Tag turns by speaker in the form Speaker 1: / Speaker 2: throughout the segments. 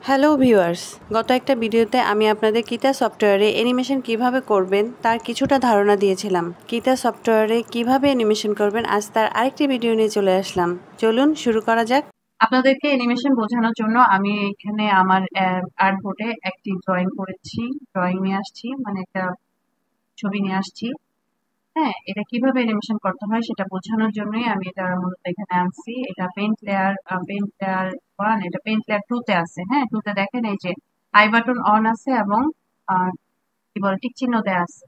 Speaker 1: Hello viewers, গত একটা ভিডিওতে আমি আপনাদের কিতা সফটওয়্যারে অ্যানিমেশন কিভাবে করবেন তার কিছুটা ধারণা দিয়েছিলাম। কিতা সফটওয়্যারে কিভাবে অ্যানিমেশন করবেন আজ তার আরেকটি ভিডিও নিয়ে চলে আসলাম। চলুন শুরু করা যাক। আপনাদেরকে অ্যানিমেশন বোঝানোর জন্য আমি এখানে আমার আর্টবোর্ডে একটি ড্রয়িং করেছি, ড্রয়িং নিয়ে আসছি, মানে একটা ছবি নিয়ে আসছি। হ্যাঁ, এটা কিভাবে অ্যানিমেশন করতে হয় সেটা বোঝানোর জন্যই আমি এটা মূলত এখানে আনছি। এটা পেইন্ট লেয়ার 1, এটা পেইন্ট লেয়ার 2 তে আছে। হ্যাঁ, 2 তে দেখেন এই যে আই বাটন অন আছে এবং কি বলে টিক চিহ্ন দেয়া আছে।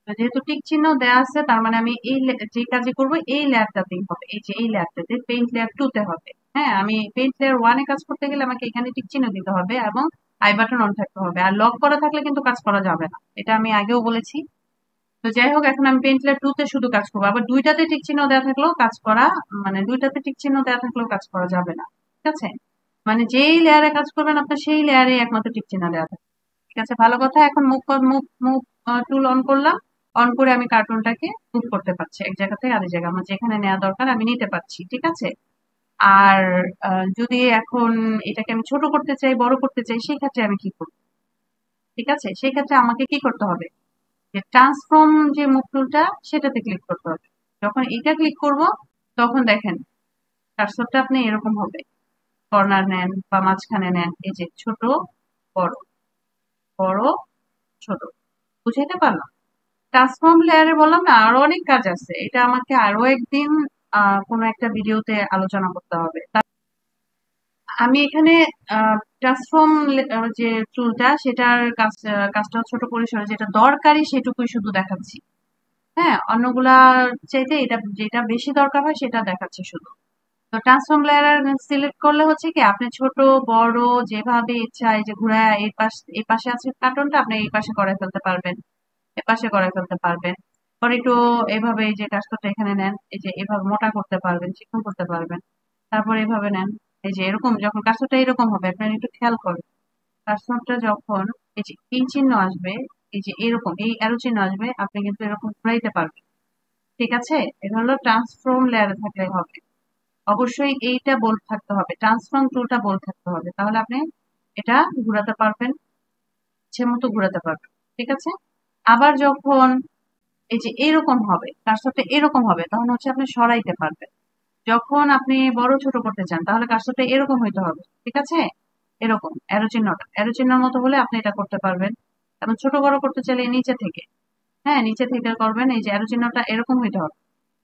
Speaker 1: তো যেহেতু টিক চিহ্ন দেয়া আছে তার মানে আমি যে কাজে করব এই লেয়ারটাতেই হবে। এই যে এই লেয়ারটাতে পেইন্ট লেয়ার 2 তে হবে। হ্যাঁ, আমি পেইন্ট লেয়ার 1 এ কাজ করতে গেলে আমাকে এখানে টিক চিহ্ন দিতে হবে এবং আই বাটন অন থাকতে হবে। আর লক করা থাকলে কিন্তু কাজ করা যাবে না। এটা আমি আগেও বলেছি। তো যাই হোক, এখন আমি পেইন্টলেয়ার 2 তে শুধু কাজ করবো। আবার দুইটাতে টিক চিহ্ন দেওয়া থাকলেও কাজ করা, মানে দুইটাতে টিক চিহ্ন দেওয়া থাকলেও কাজ করা যাবে না। ঠিক আছে, মানে যেই লেয়ারে কাজ করবেন আপনার সেই লেয়ারে একমাত্র টিক চিহ্ন দেওয়া থাকবে। ঠিক আছে, ভালো কথা। এখন move move move tool on করলাম। অন করে আমি কার্টুনটাকে মুভ করতে পারছি এক জায়গা থেকে আরেক জায়গা। আমার যেখানে নেওয়া দরকার আমি নিতে পারছি। ঠিক আছে। আর যদি এখন এটাকে আমি ছোট করতে চাই, বড় করতে চাই, সেই ক্ষেত্রে আমি কি করব? ঠিক আছে, সেই ক্ষেত্রে আমাকে কি করতে হবে? যে ট্রান্সফর্ম যে মুভ টুলটা সেটাতে ক্লিক করতে হবে। যখন এটা ক্লিক করব তখন দেখেন কার্সরটা আপনি এরকম হবে। কর্নার নেন বা মাঝখানে নেন, এই যে ছোট বড়, বড় ছোট। বুঝাইতে পারলাম? ট্রান্সফর্ম লেয়ারে বললাম না আরো অনেক কাজ আছে, এটা আমাকে আরো একদিন কোনো একটা ভিডিওতে আলোচনা করতে হবে। আমি এখানে ট্রান্সফর্ম যে টুলটা সেটার কাজটা ছোট পরিসরে যেটা দরকারি সেটুকুই শুধু দেখাচ্ছি। হ্যাঁ, অন্যগুলার চাইতে এটা যেটা বেশি দরকার হয় সেটা দেখাচ্ছে শুধু। তো ট্রান্সফর্ম লেয়ার সিলেক্ট করলে হচ্ছে কি আপনি ছোট বড় যেভাবে ইচ্ছা, এই যে ঘুরায় এই পাশে আছে কার্টুনটা, আপনি এই পাশে করে ফেলতে পারবেন, এ পাশে করে ফেলতে পারবেন। পরে একটু এভাবে এই যে কাজটা এখানে নেন, এই যে এভাবে মোটা করতে পারবেন, চিকন করতে পারবেন। তারপর এভাবে নেন, এই যে এরকম যখন কাজটা এরকম হবে আপনার একটু খেয়াল করেন। কার্সরটা যখন এই যে এই চিহ্ন আসবে, এই যে এরকম এই অ্যারো চিহ্ন আসবে, আপনি কিন্তু এরকম ঘুরাইতে পারবেন। ঠিক আছে, এটা হলো ট্রান্সফর্ম লেয়ারে থাকলে হবে। অবশ্যই এইটা বোল্ড থাকতে হবে, ট্রান্সফর্ম টুলটা বোল্ড থাকতে হবে, তাহলে আপনি এটা ঘুরাতে পারবেন, ইচ্ছে মতো ঘুরাতে পারবেন। ঠিক আছে। আবার যখন এই যে এরকম হবে, কার্সরটা এরকম হবে, তখন হচ্ছে আপনি সরাইতে পারবেন। যখন আপনি বড় ছোট করতে চান তাহলে কার্সরটা এরকম হইতে হবে। ঠিক আছে, এরকম অ্যারো চিহ্নর মতো হলে আপনি এটা করতে পারবেন। এবং ছোট বড় করতে চাইলে নিচে থেকে, হ্যাঁ নিচে থেকে করবেন, এই যে অ্যারো চিহ্নটা এরকম হইতে হবে।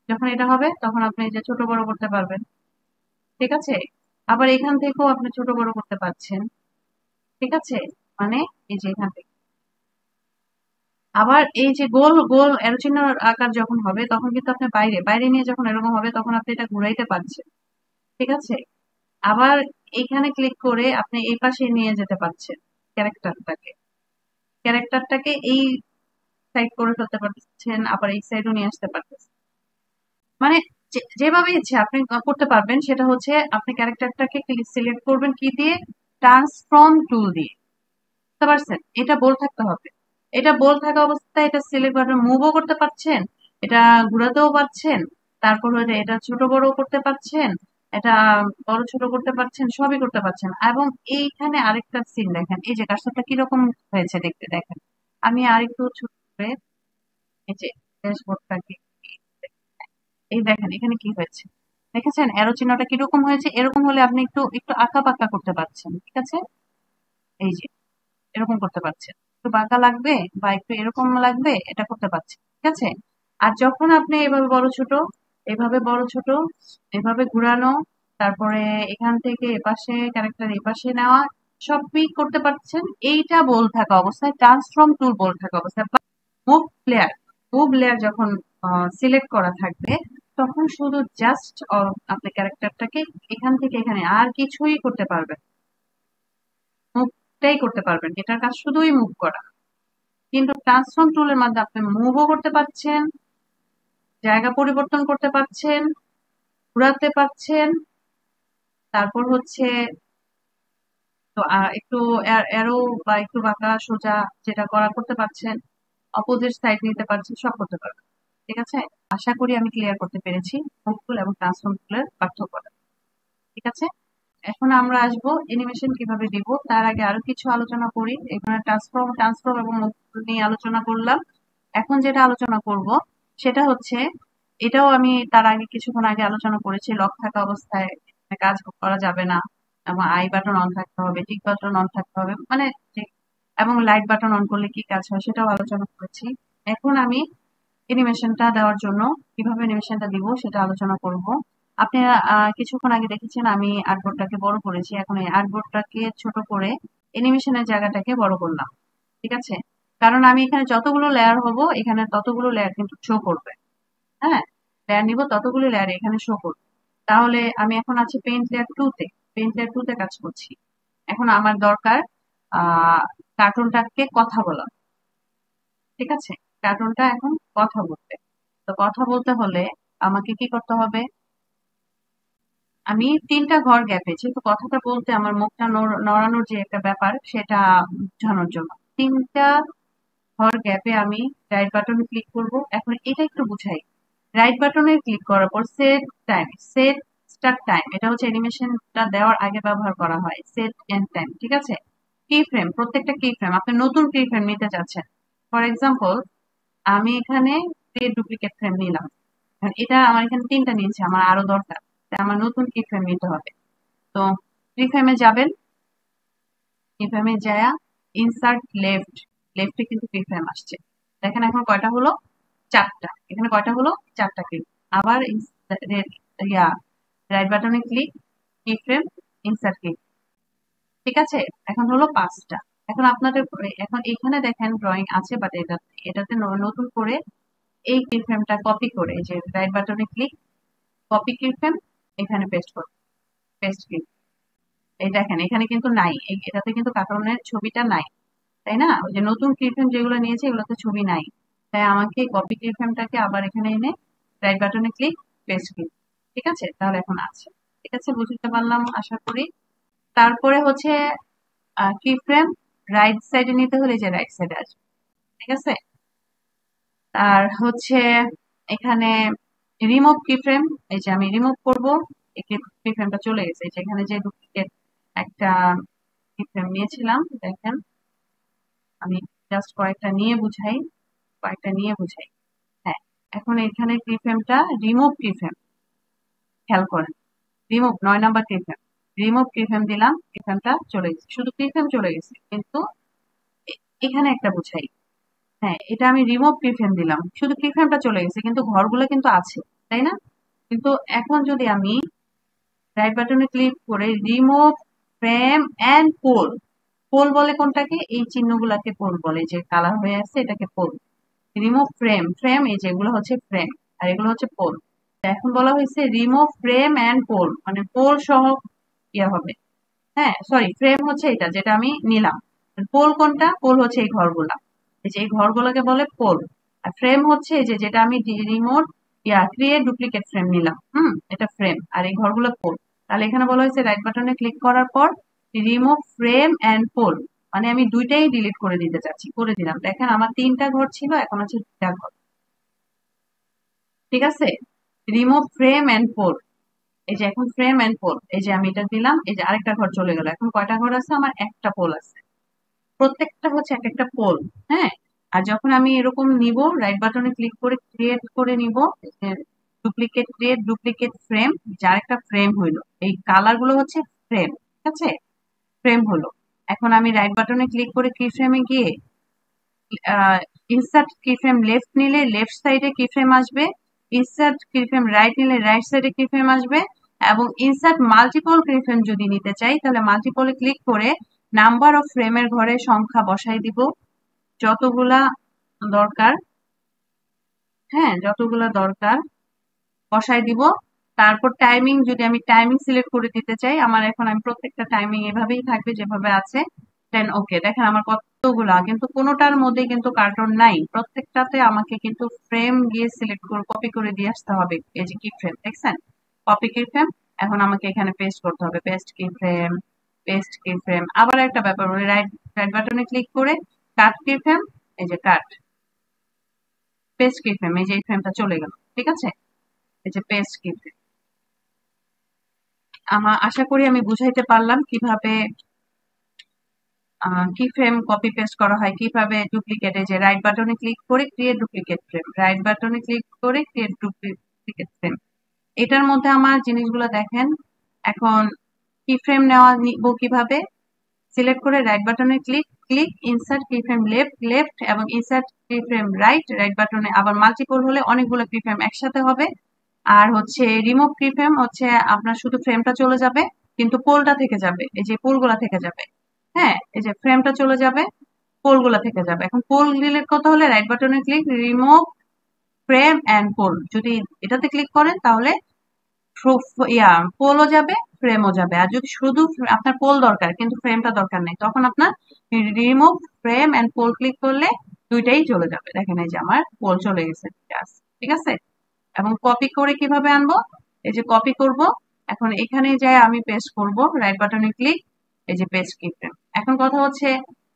Speaker 1: যখন এটা হবে তখন আপনি এই যে ছোট বড় করতে পারবেন। ঠিক আছে, আবার এখান থেকেও আপনি ছোট বড় করতে পারছেন। ঠিক আছে, মানে এই যে এখান থেকে আবার এই যে গোল গোল অ্যারো চিহ্নের আকার যখন হবে তখন কিন্তু আপনি বাইরে বাইরে নিয়ে যখন এরকম হবে তখন আপনি এটা ঘুরাইতে পারছেন। ঠিক আছে, আবার এখানে ক্লিক করে আপনি এই পাশে নিয়ে যেতে পারছেন ক্যারেক্টারটাকে। ক্যারেক্টারটাকে এই সাইড করে ফেলতে পারছেন, আবার এই সাইডও নিয়ে আসতে পারতেছেন। মানে যেভাবে ইচ্ছে আপনি করতে পারবেন। সেটা হচ্ছে আপনি ক্যারেক্টারটাকে সিলেক্ট করবেন কি দিয়ে? ট্রান্সফর্ম টুল দিয়ে। বুঝতে পারছেন? এটা বোল্ড থাকতে হবে। এটা বোল্ড থাকা অবস্থায় এটা সিলেক্ট বাটন মুভও করতে পারছেন, এটা ঘুরাতেও পারছেন, তারপর হচ্ছে এটা ছোট বড় করতে পারছেন, এটা বড় ছোট করতে পারছেন, সবই করতে পারছেন। এবং এইখানে আরেকটা সিন দেখেন, এই যে কাজটা কিরকম হয়েছে দেখতে দেখেন। আমি আরেকটু ছোট করে এই যে ড্যাশবোর্ডটাকে এই দেখেন এখানে কি হয়েছে। দেখেছেন অ্যারো চিহ্নটা কিরকম হয়েছে? এরকম হলে আপনি একটু একটু আঁকা পাকা করতে পারছেন। ঠিক আছে, এই যে এরকম করতে পারছেন। একটু বাঁকা লাগবে বা একটু এরকম লাগবে, এটা করতে পারছেন। ঠিক আছে। আর যখন আপনি এভাবে বড় ছোট, এভাবে বড় ছোট, এভাবে ঘুরানো, তারপরে এখান থেকে এপাশে ক্যারেক্টার এপাশে নেওয়া, সবই করতে পারছেন এইটা বোল্ড থাকা অবস্থায়, ট্রান্সফর্ম টুল বোল্ড থাকা অবস্থায়। মুভ লেয়ার, মুভ লেয়ার যখন সিলেক্ট করা থাকবে তখন শুধু জাস্ট আপনি ক্যারেক্টারটাকে এখান থেকে এখানে আর কিছুই করতে পারবেন, মুভটাই করতে পারবেন। এটার কাজ শুধুই মুভ করা। কিন্তু ট্রান্সফর্ম টুলের মাধ্যমে আপনি মুভও করতে পারছেন, জায়গা পরিবর্তন করতে পারছেন, ঘুরাতে পারছেন, তারপর হচ্ছে তো একটু অ্যারো বা একটু বাঁকা সোজা যেটা করা করতে পারছেন, অপোজিট সাইড নিতে পারছেন, সব করতে পারবেন। ঠিক আছে, আশা করি আমি ক্লিয়ার করতে পেরেছি মুভ টুল এবং ট্রান্সফর্ম টুলের পার্থক্যটা। ঠিক আছে। এখন আমরা আসবো অ্যানিমেশন কিভাবে দিব। তার আগে আরো কিছু আলোচনা করি। এখানে ট্রান্সফর্ম এবং মুভ নিয়ে আলোচনা করলাম। এখন যেটা আলোচনা করব সেটা হচ্ছে, এটাও আমি তার আগে কিছুক্ষণ আগে আলোচনা করেছি, লক থাকা অবস্থায় কাজ করা যাবে না, এবং আই বাটন অন থাকতে হবে, টিক বাটন অন থাকতে হবে, মানে এবং লাইট বাটন অন করলে কি কাজ হয় সেটাও আলোচনা করেছি। এখন আমি অ্যানিমেশনটা দেওয়ার জন্য কিভাবে অ্যানিমেশনটা দিব সেটা আলোচনা করব। আপনারা কিছুক্ষণ আগে দেখেছেন আমি আর্টবোর্ডটাকে বড় করেছি, এখন এই আর্টবোর্ডটাকে ছোট করে অ্যানিমেশনের জায়গাটাকে বড় করলাম। ঠিক আছে, কারণ আমি এখানে যতগুলো লেয়ার হব এখানে ততগুলো লেয়ার কিন্তু শো করবে। হ্যাঁ, লেয়ার নিব ততগুলো লেয়ার এখানে শো করবে। তাহলে আমি এখন আছি পেইন্ট লেয়ার 2 তে, পেইন্ট লেয়ার 2 তে কাজ করছি। এখন আমার দরকার কার্টুনটাকে কথা বলা। ঠিক আছে, কার্টুনটা এখন কথা বলবে। তো কথা বলতে হলে আমাকে কি করতে হবে, আমি 3টা ঘর গ্যাপে, যেহেতু কথাটা বলতে আমার মুখটা নড়ানোর যে একটা ব্যাপার সেটা বোঝানোর জন্য 3টা ঘর গ্যাপে আমি রাইট বাটনে ক্লিক করব। এখন এটা একটু বুঝাই। রাইট বাটনে ক্লিক করার পর set time, set start time, এটা হচ্ছে অ্যানিমেশনটা দেওয়ার আগে ব্যবহার করা হয়। সেট এন্ড টাইম, ঠিক আছে। কি ফ্রেম, প্রত্যেকটা কি ফ্রেম আপনি নতুন কি ফ্রেম নিতে চাচ্ছেন। ফর এক্সাম্পল আমি এখানে ডুপ্লিকেট ফ্রেম নিলাম। এটা আমার এখানে 3টা নিয়েছে, আমার আরো দরকার, তাই আমার নতুন কি ফ্রেম নিতে হবে। তো কি ফ্রেমে যাবেন, কি ফ্রেমে যায় ইনসার্ট লেফট, লেফটে কিন্তু কি ফ্রেম আসছে। দেখেন এখন কয়টা হলো, 4টা। এখানে কয়টা হলো, 4টা ক্লিক। আবার ইয়া রাইট বাটনে ক্লিক, কি ফ্রেম, ইনসার্ট ক্লিক। ঠিক আছে, এখন হলো 5টা। এখন আপনাদের এখন এখানে দেখেন ড্রয়িং আছে, বাট এটাতে নতুন করে এই কি ফ্রেমটা কপি করে, এই যে রাইট বাটনে ক্লিক, কপি কি ফ্রেম, এখানে পেস্ট করুন, পেস্ট ক্লিক। এই দেখেন এখানে কিন্তু নাই, এটাতে কিন্তু কার্টুনের ছবিটা নাই, তাই না। ওই যে নতুন কিফ্রেম যেগুলো নিয়েছে এগুলোতে ছবি নাই, তাই আমাকে কপি কিফ্রেমটাকে আবার এখানে এনে রাইট বাটনে ক্লিক, পেস্ট ক্লিক। ঠিক আছে, তাহলে এখন আছে। ঠিক আছে, বুঝতে পারলাম আশা করি। তারপরে হচ্ছে কিফ্রেম রাইট সাইডে নিতে হলে যে রাইট সাইডে আসবে। ঠিক আছে, আর হচ্ছে এখানে রিমুভ কিফ্রেম, এই যে আমি রিমুভ করব, এই কিফ্রেমটা চলে গেছে। এই যে এখানে যে ডুপ্লিকেট একটা কিফ্রেম নিয়েছিলাম, দেখেন আমি জাস্ট কয়েকটা নিয়ে বুঝাই, কয়েকটা নিয়ে বুঝাই। হ্যাঁ, এখন এখানে কিফ্রেমটা রিমুভ কিফ্রেম, খেয়াল করেন, remove 9 number keyframe, remove keyframe দিলাম, কিফ্রেমটা চলে গেছে, শুধু কিফ্রেম চলে গেছে, কিন্তু এখানে একটা বুঝাই। হ্যাঁ, এটা আমি রিমুভ কিফ্রেম দিলাম, শুধু কিফ্রেমটা চলে গেছে, কিন্তু ঘরগুলো কিন্তু আছে, তাই না। কিন্তু এখন যদি আমি রাইট বাটনে ক্লিক করে remove frame and pole, pole বলে কোনটাকে, এই চিহ্নগুলাকে পোল বলে, যে কালার হয়ে আছে এটাকে পোল। রিমুভ ফ্রেম, ফ্রেম এই যেগুলো হচ্ছে ফ্রেম, আর এগুলো হচ্ছে পোল। এখন বলা হয়েছে রিমুভ ফ্রেম এন্ড পোল, মানে পোল সহ ইয়ে হবে। হ্যাঁ, সরি, ফ্রেম হচ্ছে এটা যেটা আমি নিলাম, পোল কোনটা, পোল হচ্ছে এই ঘরগুলা, এই যে এই ঘরগুলোকে বলে পোল। আর ফ্রেম হচ্ছে এই যে যেটা আমি রিমোট ক্রিয়েট ডুপ্লিকেট ফ্রেম নিলাম, এটা ফ্রেম, আর এই ঘরগুলো পোল। তাহলে এখানে বলা হয়েছে রাইট বাটনে ক্লিক করার পর রিমুভ ফ্রেম এন্ড পোল, মানে আমি দুইটাই ডিলিট করে দিতে চাচ্ছি, করে দিলাম। দেখেন আমার 3টা ঘর ছিল, এখন আছে 2টা ঘর। ঠিক আছে, রিমুভ ফ্রেম এন্ড পোল, এই যে এখন ফ্রেম এন্ড পোল, এই যে আমি এটা দিলাম, এই যে আরেকটা ঘর চলে গেল। এখন কয়টা ঘর আছে, আমার একটা পোল আছে, প্রত্যেকটা হচ্ছে এক একটা পোল। হ্যাঁ, আর যখন আমি এরকম নিব, রাইট বাটনে ক্লিক করে ক্রিয়েট করে নিব, ডুপ্লিকেট ক্রিয়েট ডুপ্লিকেট ফ্রেম, যার একটা ফ্রেম হইলো, এই কালার গুলো হচ্ছে ফ্রেম। ঠিক আছে, ফ্রেম হলো। এখন আমি রাইট বাটনে ক্লিক করে কি ফ্রেমে গিয়ে ইনসার্ট কি ফ্রেম লেফট নিলে লেফট সাইডে কি ফ্রেম আসবে, ইনসার্ট কি ফ্রেম রাইট নিলে রাইট সাইডে কি ফ্রেম আসবে, এবং ইনসার্ট মাল্টিপল কি ফ্রেম যদি নিতে চাই তাহলে মাল্টিপলে ক্লিক করে নাম্বার অফ ফ্রেমের ঘরে সংখ্যা বসাই দিব, যতগুলা দরকার। হ্যাঁ, যতগুলা দরকার বসাই দিব। তারপর টাইমিং, যদি আমি টাইমিং সিলেক্ট করে দিতে চাই, আমার এখন আমি প্রত্যেকটা টাইমিং এভাবেই থাকবে যেভাবে আছে। দেন ওকে, দেখেন আমার কতগুলা, কিন্তু কোনোটার মধ্যে কিন্তু কার্টুন নাই, প্রত্যেকটাতে আমাকে কিন্তু ফ্রেম গিয়ে সিলেক্ট করে কপি করে দিয়ে আসতে হবে। এই যে কি ফ্রেম দেখছেন, কপি কি ফ্রেম, এখন আমাকে এখানে পেস্ট করতে হবে, পেস্ট কি ফ্রেম, পেস্ট কি ফ্রেম। আবার একটা ব্যাপার, রাইট রাইট বাটনে ক্লিক করে কাট কি ফ্রেম, এই যে কাট, পেস্ট কি ফ্রেম, এই যে এই ফ্রেমটা চলে গেল। ঠিক আছে, এই যে পেস্ট কি ফ্রেম। আশা করি আমি বুঝাইতে পারলাম কিভাবে কি ফ্রেম কপি পেস্ট করা হয়, কিভাবে ডুপ্লিকেট, এই যে রাইট বাটনে ক্লিক করে ক্রিয়েট ডুপ্লিকেট ফ্রেম, রাইট বাটনে ক্লিক করে ক্রিয়েট ডুপ্লিকেট ফ্রেম। এটার মধ্যে আমার জিনিসগুলো দেখেন। এখন কি ফ্রেম নেওয়া নিব কিভাবে, সিলেক্ট করে রাইট বাটনে ক্লিক, ইনসার্ট কি ফ্রেম লেফট এবং ইনসার্ট কি ফ্রেম রাইট বাটনে আবার মাল্টিপল হলে অনেকগুলো কি ফ্রেম একসাথে হবে। আর হচ্ছে রিমুভ কি ফ্রেম হচ্ছে আপনার শুধু ফ্রেমটা চলে যাবে কিন্তু পোলটা থেকে যাবে, এই যে পোলগুলা থেকে যাবে। হ্যাঁ, এই যে ফ্রেমটা চলে যাবে, পোলগুলা থেকে যাবে। এখন পোল ডিলিট করতে হলে রাইট বাটনে click, remove frame and pole, যদি এটাতে ক্লিক করেন তাহলে পোলও যাবে ফ্রেমও যাবে। আর যদি শুধু আপনার পোল দরকার কিন্তু ফ্রেমটা দরকার নেই, তখন আপনার remove frame and pole click করলে দুইটাই চলে যাবে। দেখেন এই যে আমার পোল চলে গেছে, ঠিক আছে। এবং কপি করে কিভাবে আনবো, এই যে কপি করব, এখন এখানে যাই আমি পেস্ট করব, রাইট বাটনে ক্লিক, এই যে পেস্ট কি ফ্রেম। এখন কথা হচ্ছে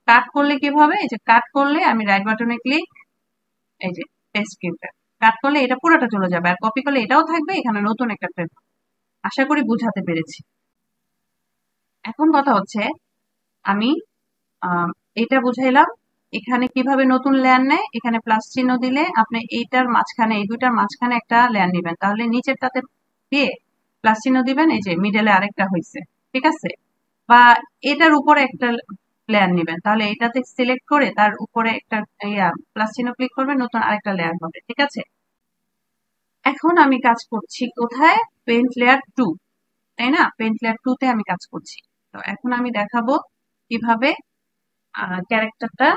Speaker 1: কাট করলে কিভাবে, এই যে কাট করলে আমি রাইট বাটনে ক্লিক, এই যে পেস্ট কি ফ্রেম, কাট করলে এটা পুরোটা চলে যাবে, আর কপি করলে এটাও থাকবে, এখানে নতুন একটা ফ্রেম। আশা করি বুঝাতে পেরেছি। এখন কথা হচ্ছে আমি এটা বুঝাইলাম এখানে কিভাবে নতুন লেয়ার নেয়। এখানে প্লাস চিহ্ন দিলে আপনি এইটার মাঝখানে, এই দুইটার মাঝখানে একটা লেয়ার নিবেন, তাহলে নিচেরটাতে দিয়ে প্লাস চিহ্ন দিবেন, এই যে মিডলে আরেকটা হয়েছে, ঠিক আছে। বা এটার উপরে একটা লেয়ার নিবেন, তাহলে এটাতে সিলেক্ট করে তার উপরে একটা প্লাস চিহ্ন ক্লিক করবেন, নতুন আরেকটা লেয়ার হবে, ঠিক আছে। এখন আমি কাজ করছি কোথায়, পেইন্ট লেয়ার 2, তাই না? পেইন্ট লেয়ার 2 তে আমি কাজ করছি। তো এখন আমি দেখাবো কিভাবে ক্যারেক্টারটা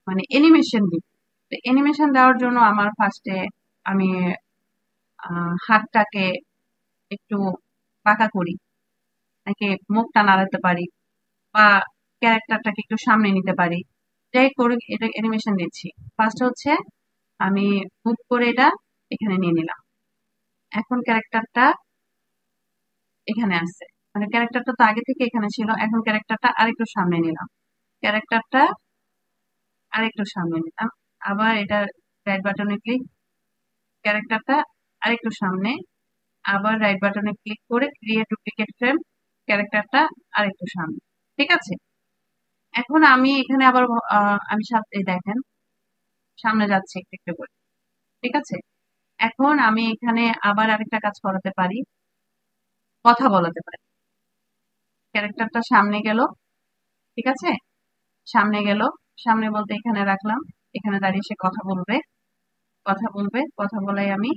Speaker 1: মানে অ্যানিমেশন দিব। তো অ্যানিমেশন দেওয়ার জন্য আমার ফার্স্টে আমি হাতটাকে একটু বাঁকা করি, নাকি মুখটা নাড়াতে পারি, বা ক্যারেক্টারটাকে একটু সামনে নিতে পারি, যাই করে এটা অ্যানিমেশন দিচ্ছি। ফার্স্ট হচ্ছে আমি মুভ করে এটা এখানে নিয়ে নিলাম। এখন ক্যারেক্টারটা এখানে আছে, মানে ক্যারেক্টারটা তো আগে থেকে এখানে ছিল, এখন ক্যারেক্টারটা আরেকটু সামনে নিলাম, ক্যারেক্টারটা আরেকটু সামনে নিলাম, আবার এটা রাইট বাটনে ক্লিক, ক্যারেক্টারটা আরেকটু সামনে, আবার রাইট বাটনে ক্লিক করে ক্রিয়েট ডুপ্লিকেট ফ্রেম, ক্যারেক্টারটা আরেকটু সামনে, ঠিক আছে। এখন আমি এখানে আবার আমি সাথে দেখেন সামনে যাচ্ছে একটু একটু করে, ঠিক আছে। এখন আমি এখানে আবার আরেকটা কাজ করাতে পারি, কথা বলাতে পারি। ক্যারেক্টারটা সামনে গেল, ঠিক আছে, সামনে গেল, সামনে বলতে এখানে রাখলাম, এখানে দাঁড়িয়ে সে কথা বলবে, কথা বলাই আমি,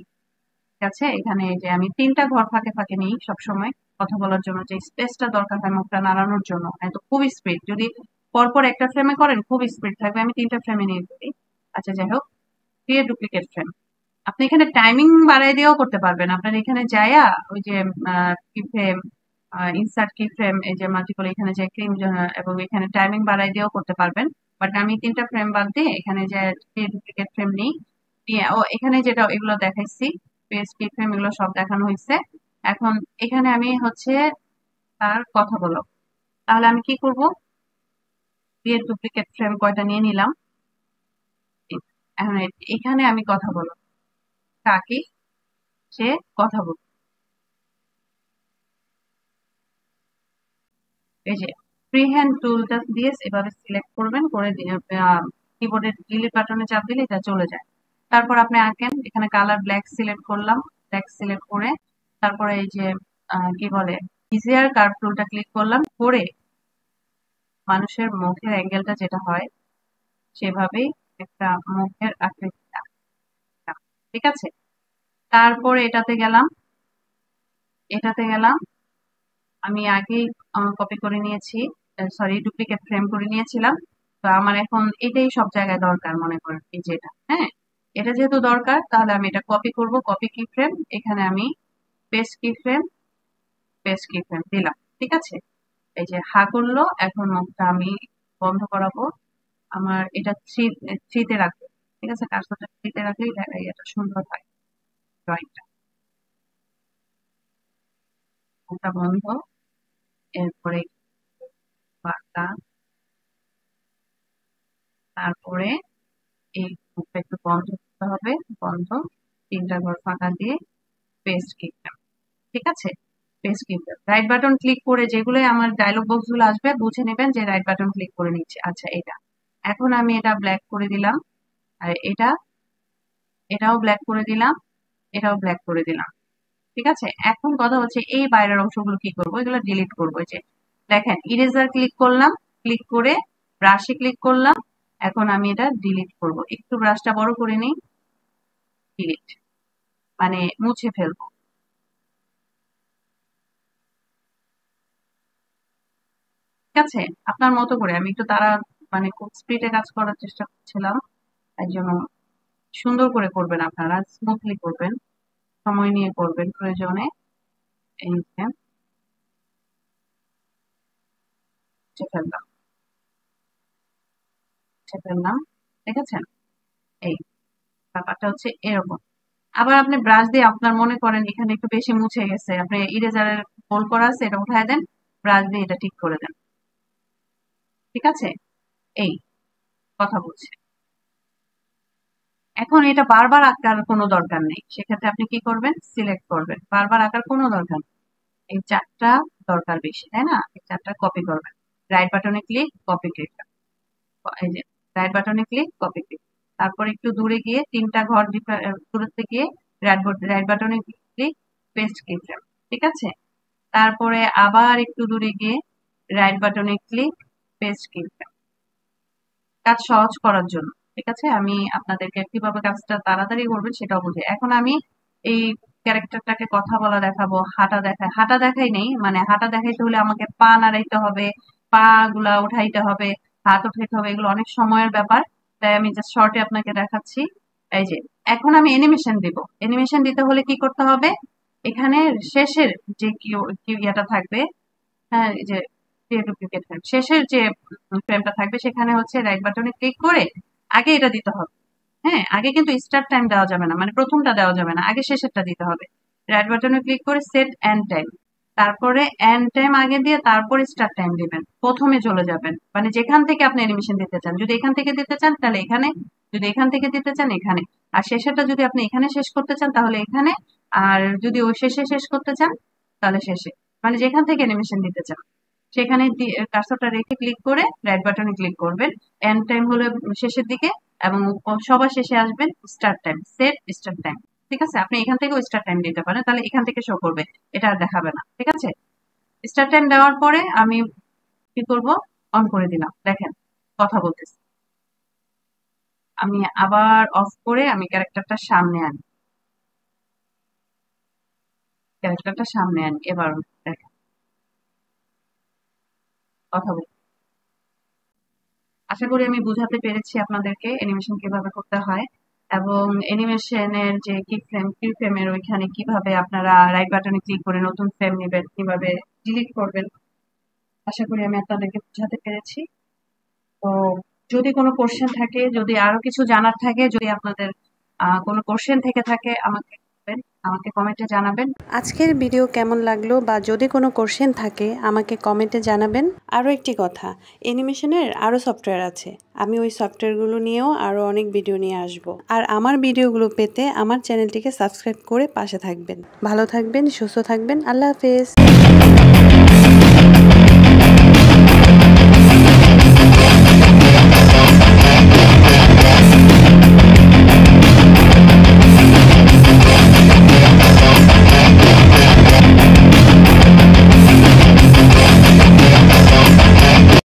Speaker 1: ঠিক আছে। এখানে এই যে আমি 3টা ঘর ফাঁকে ফাঁকে নিই সবসময় কথা বলার জন্য, যে স্পেসটা দরকার হয় মুখটা নাড়ানোর জন্য, তো খুবই স্পিড, যদি পরপর একটা ফ্রেমে করেন খুব স্পিড থাকবে, আমি 3টা ফ্রেমে নিয়ে করি। আচ্ছা যাই হোক, ক্রিয়েট ডুপ্লিকেট ফ্রেম। আপনি এখানে টাইমিং বাড়াই দিয়েও করতে পারবেন, আপনার এখানে যায়া ওই যে কি ফ্রেম, ইনসার্ট কি ফ্রেম, এই যে মাল্টিপল, এখানে যে ক্রিম, এবং এখানে টাইমিং বাড়াই দিয়েও করতে পারবেন। বাট আমি 3টা ফ্রেম বাদ দিয়ে এখানে যে ডুপ্লিকেট ফ্রেম নিই, নিয়ে এখানে যেটা এগুলো দেখাইছি, পেস্ট কি ফ্রেম, এগুলো সব দেখানো হয়েছে। এখন এখানে আমি হচ্ছে তার কথা বলো, তাহলে আমি কি করব, ক্রিয়েট ডুপ্লিকেট ফ্রেম কয়টা নিয়ে নিলাম, এখন এখানে আমি কথা বলো, কাকে সে কথা বল, এই যে ফ্রি হ্যান্ড টুলটা দিয়ে এভাবে সিলেক্ট করবেন, করে কিবোর্ডের ডিলিট বাটনে চাপ দিলে এটা চলে যায়। তারপর আপনি আঁকেন, এখানে কালার ব্ল্যাক সিলেক্ট করলাম, ব্ল্যাক সিলেক্ট করে তারপরে এই যে কি বলে ইজিয়ার কার্ভ টুলটা ক্লিক করলাম, করে মানুষের মুখের অ্যাঙ্গেলটা যেটা হয় সেভাবেই একটা মুখের আকৃতি আঁকলাম, ঠিক আছে। তারপরে এটাতে গেলাম, আমি আগেই কপি করে নিয়েছি, সরি ডুপ্লিকেট ফ্রেম করে নিয়েছিলাম। তো আমার এখন এটাই সব জায়গায় দরকার, মনে করেন এই যে এটা, হ্যাঁ, এটা যেহেতু দরকার তাহলে আমি এটা কপি করব, কপি কি ফ্রেম, এখানে আমি পেস্ট কি ফ্রেম দিলাম, ঠিক আছে। এই যে হা করলো, এখন মুখটা আমি বন্ধ করাবো, আমার এটা থ্রিতে রাখবো, ঠিক আছে, কার্সরটা থ্রিতে রাখলে এটা সুন্দর হয় ড্রয়িংটা। মুখটা বন্ধ, এরপরে বাঁকা, তারপরে এই মুখটা একটু বন্ধ করতে হবে, বন্ধ, 3টা ঘর ফাঁকা দিয়ে পেস্ট কি ফ্রেম, ঠিক আছে।
Speaker 2: Paste keyframe. Right button click করে যেগুলোই আমার ডায়লগ বক্স গুলো আসবে বুঝে নেবেন যে রাইট বাটন ক্লিক করে নিচ্ছে। আচ্ছা, এটা এখন আমি এটা ব্ল্যাক করে দিলাম, আর এটাও ব্ল্যাক করে দিলাম, এটাও ব্ল্যাক করে দিলাম। ঠিক আছে, এখন কথা হচ্ছে এই বাইরের অংশগুলো কি করবো, এগুলো ডিলিট করবো। যে দেখেন, ইরেজার ক্লিক করলাম, ক্লিক করে ব্রাশে ক্লিক করলাম, এখন আমি এটা ডিলিট করব। একটু ব্রাশটা বড় করে নিই, ডিলিট মানে মুছে ফেলবো। ঠিক আছে, আপনার মতো করে। আমি একটু তারা মানে খুব স্পিডে কাজ করার চেষ্টা করছিলাম, তাই জন্য সুন্দর করে করবেন, আপনারা স্মুথলি করবেন, সময় নিয়ে করবেন প্রয়োজনে। এই যে মুছে ফেললাম, মুছে ফেললাম। দেখেছেন, এই ব্যাপারটা হচ্ছে এরকম। আবার আপনি ব্রাশ দিয়ে আপনার মনে করেন এখানে একটু বেশি মুছে গেছে, আপনি ইরেজারের হোল করা আছে, এটা উঠায় দেন, ব্রাশ দিয়ে এটা ঠিক করে দেন। ঠিক আছে, এই কথা বলছে। এখন এটা বারবার আঁকার কোনো দরকার নেই, সেক্ষেত্রে আপনি কি করবেন, সিলেক্ট করবেন। বারবার আঁকার কোনো দরকার নেই, এই চারটা দরকার বেশি, তাই না? এই চারটা কপি করবেন। রাইট বাটনে ক্লিক, কপি ক্লিক, এই যে রাইট বাটনে ক্লিক, কপি ক্লিক। তারপর একটু দূরে গিয়ে তিনটা ঘর দূরত্বে গিয়ে রাইট বাটনে ক্লিক, পেস্ট কিফ্রেম। ঠিক আছে, তারপরে আবার একটু দূরে গিয়ে রাইট বাটনে ক্লিক, পেস্ট কিফ্রেম। কাজ সহজ করার জন্য। ঠিক আছে, আমি আপনাদেরকে কিভাবে কাজটা তাড়াতাড়ি করবেন সেটাও বুঝি। এখন আমি এই ক্যারেক্টারটাকে কথা বলা দেখাবো, হাঁটা দেখাই নেই, মানে হাঁটা দেখাইতে হলে আমাকে পা নাড়াইতে হবে, পা গুলা উঠাইতে হবে, হাত উঠাইতে হবে, এগুলো অনেক সময়ের ব্যাপার। তাই আমি জাস্ট শর্টে আপনাকে দেখাচ্ছি। এই যে এখন আমি অ্যানিমেশন দিব। অ্যানিমেশন দিতে হলে কি করতে হবে, এখানে শেষের যে ইয়েটা থাকবে, হ্যাঁ, এই যে ডুপ্লিকেট ফ্রেম, শেষের যে ফ্রেমটা থাকবে সেখানে হচ্ছে রাইট বাটনে ক্লিক করে আগে এটা দিতে হবে। হ্যাঁ, আগে কিন্তু স্টার্ট টাইম দেওয়া যাবে না, মানে প্রথমটা দেওয়া যাবে না, আগে শেষেরটা দিতে হবে। রাইট বাটনে ক্লিক করে সেট এন্ড টাইম, তারপরে এন্ড টাইম আগে দিয়ে তারপরে স্টার্ট টাইম দিবেন। প্রথমে চলে যাবেন, মানে যেখান থেকে আপনি অ্যানিমেশন দিতে চান, যদি এখান থেকে দিতে চান তাহলে এখানে, যদি এখান থেকে দিতে চান এখানে, আর শেষেরটা যদি আপনি এখানে শেষ করতে চান তাহলে এখানে, আর যদি ওই শেষে শেষ করতে চান তাহলে শেষে, মানে যেখান থেকে অ্যানিমেশন দিতে চান সেখানে কার্সরটা রেখে ক্লিক করে রাইট বাটনে ক্লিক করবেন। এন্ড টাইম হলো শেষের দিকে, এবং সবার শেষে আসবেন start time, set start time. ঠিক আছে, আপনি এখান থেকেও স্টার্ট টাইম দিতে পারেন, তাহলে এখান থেকে শো করবে, এটা আর দেখাবে না। ঠিক আছে, স্টার্ট টাইম দেওয়ার পরে আমি কি করব, অন করে দিলাম। দেখেন, কথা বলতেছি। আমি আবার অফ করে আমি ক্যারেক্টারটা সামনে আনি, এবার দেখেন, কথা বল। আশা করি আমি বুঝাতে পেরেছি আপনাদেরকে অ্যানিমেশন কিভাবে করতে হয়, এবং অ্যানিমেশনের যে কি ফ্রেমের ওইখানে কিভাবে আপনারা রাইট বাটনে ক্লিক করে নতুন ফ্রেম নেবেন, কিভাবে ডিলিট করবেন। আশা করি আমি আপনাদেরকে বুঝাতে পেরেছি। তো যদি কোনো কোশ্চেন থাকে, যদি আরো কিছু জানার থাকে, যদি আপনাদের কোনো কোশ্চেন থেকে থাকে, আমাকে কমেন্টে জানাবেন।
Speaker 1: আজকের ভিডিও কেমন লাগলো, বা যদি কোনো কোশ্চেন থাকে আমাকে কমেন্টে জানাবেন। আরও একটি কথা, অ্যানিমেশনের আরও সফটওয়্যার আছে, আমি ওই সফটওয়্যারগুলো নিয়েও আরও অনেক ভিডিও নিয়ে আসব। আর আমার ভিডিওগুলো পেতে আমার চ্যানেলটিকে সাবস্ক্রাইব করে পাশে থাকবেন। ভালো থাকবেন, সুস্থ থাকবেন, আল্লাহ হাফেজ।